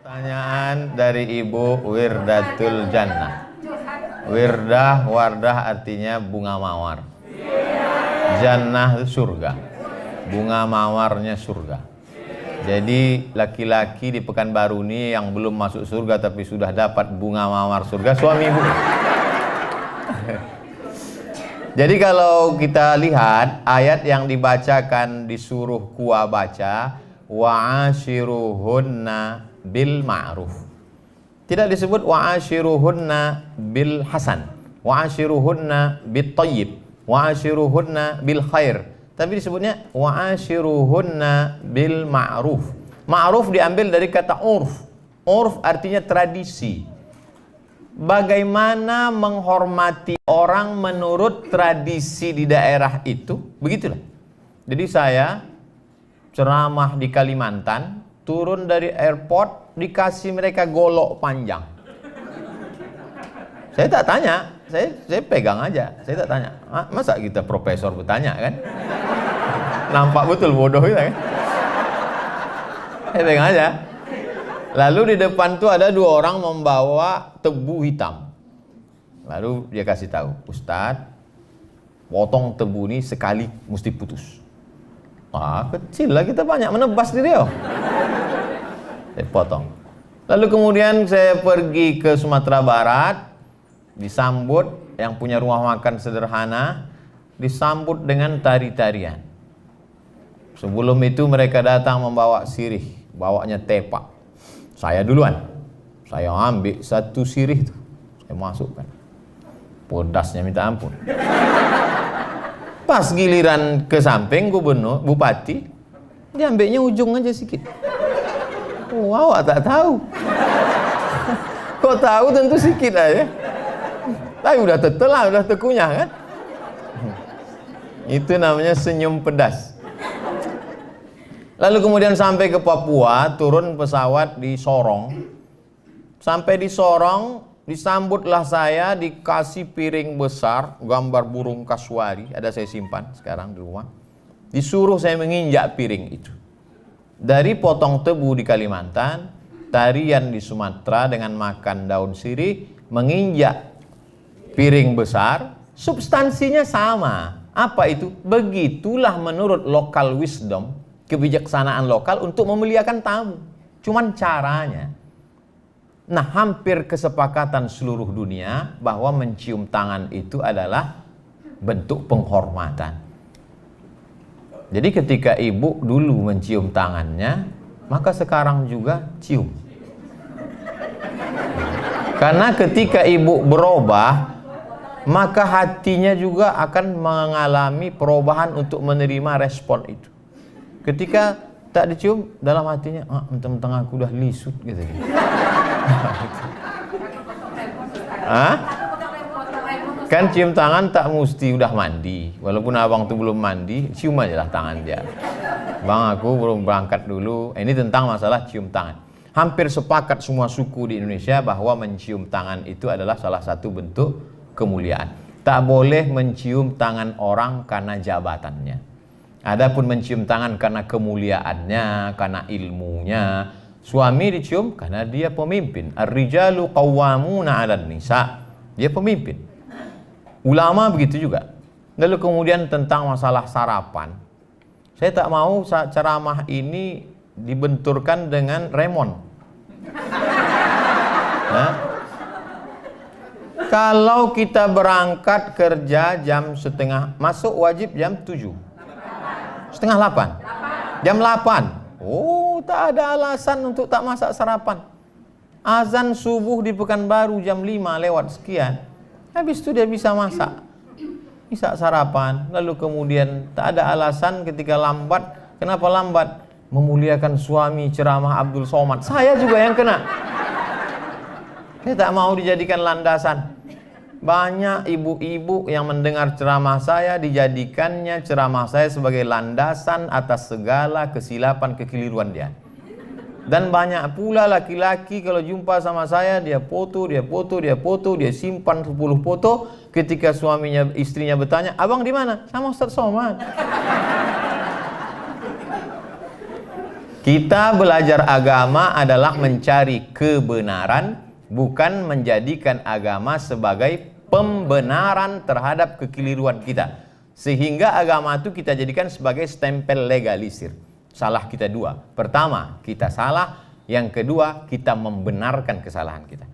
Pertanyaan dari Ibu Wirdatul Jannah. Wirdah, wardah artinya bunga mawar. Jannah itu surga. Bunga mawarnya surga. Jadi laki-laki di Pekanbaru ini yang belum masuk surga tapi sudah dapat bunga mawar surga, suami ibu. Jadi kalau kita lihat ayat yang dibacakan disuruh Kuwa baca, wa'ashiruhunna bil ma'ruf. Tidak disebut wa'ashiruhunna bil hasan, wa'ashiruhunna bit tayyib, wa'ashiruhunna bil khair. Tapi disebutnya wa'ashiruhunna bil ma'ruf. Ma'ruf diambil dari kata urf. Urf artinya tradisi. Bagaimana menghormati orang menurut tradisi di daerah itu, begitulah. Jadi saya ceramah di Kalimantan, turun dari airport dikasih mereka golok panjang. Saya tak tanya, saya pegang aja, saya tak tanya. Masa kita profesor bertanya kan? Nampak betul bodoh kita kan? Saya pegang aja. Lalu di depan tuh ada dua orang membawa tebu hitam. Lalu dia kasih tahu, Ustadz, potong tebu ini sekali mesti putus. Kecil lah, kita banyak menebas di Riau. Saya potong. Lalu kemudian saya pergi ke Sumatera Barat, disambut yang punya rumah makan sederhana, disambut dengan tari-tarian. Sebelum itu mereka datang membawa sirih, bawanya tepak. Saya duluan, saya ambil satu sirih itu, saya masukkan. Pedasnya minta ampun. Pas giliran ke samping gubernur, bupati, dia ambilnya ujung aja sedikit. Wow, tak tahu. Kok tahu tentu sedikit aja. Tapi udah tetelah, udah tekunyah kan. Itu namanya senyum pedas. Lalu kemudian sampai ke Papua, turun pesawat di Sorong. Sampai di Sorong, disambutlah saya, dikasih piring besar, gambar burung kasuari, ada saya simpan sekarang di rumah. Disuruh saya menginjak piring itu. Dari potong tebu di Kalimantan, tarian di Sumatera dengan makan daun sirih, menginjak piring besar, substansinya sama. Apa itu? Begitulah menurut local wisdom, kebijaksanaan lokal untuk memuliakan tamu. Cuman caranya. Nah, hampir kesepakatan seluruh dunia bahwa mencium tangan itu adalah bentuk penghormatan. Jadi ketika ibu dulu mencium tangannya, maka sekarang juga cium. Karena ketika ibu berubah, maka hatinya juga akan mengalami perubahan untuk menerima respon itu. Ketika tak dicium, dalam hatinya, mentang-mentang aku udah lisut gitu. Kan cium tangan tak mesti udah mandi. Walaupun abang tuh belum mandi, cium aja lah tangan dia. Bang, aku belum berangkat dulu. Ini tentang masalah cium tangan. Hampir sepakat semua suku di Indonesia bahwa mencium tangan itu adalah salah satu bentuk kemuliaan. Tak boleh mencium tangan orang karena jabatannya. Adapun mencium tangan karena kemuliaannya, karena ilmunya. Suami dicium karena dia pemimpin. Ar-rijalu qawwamuna 'alan nisa. Dia pemimpin. Ulama begitu juga. Lalu kemudian tentang masalah sarapan. Saya tak mau ceramah ini dibenturkan dengan remon. Kalau kita berangkat kerja jam setengah, masuk wajib jam 7. Setengah 8. Jam 8. Oh, tak ada alasan untuk tak masak sarapan. Azan subuh di Pekanbaru jam 5 lewat sekian. Habis itu dia bisa masak. Bisa sarapan. Lalu kemudian tak ada alasan ketika lambat. Kenapa lambat? Memuliakan suami ceramah Abdul Somad. Saya juga yang kena. Saya tak mau dijadikan landasan. Banyak ibu-ibu yang mendengar ceramah saya, dijadikannya ceramah saya sebagai landasan atas segala kesilapan kekeliruan dia. Dan banyak pula laki-laki kalau jumpa sama saya, dia foto, dia simpan 10 foto. Ketika suaminya, istrinya bertanya, abang di mana? Sama Ustaz Somad. Kita belajar agama adalah mencari kebenaran, bukan menjadikan agama sebagai pembenaran terhadap kekeliruan kita. Sehingga agama itu kita jadikan sebagai stempel legalisir. Salah kita dua. Pertama, kita salah. Yang kedua, kita membenarkan kesalahan kita.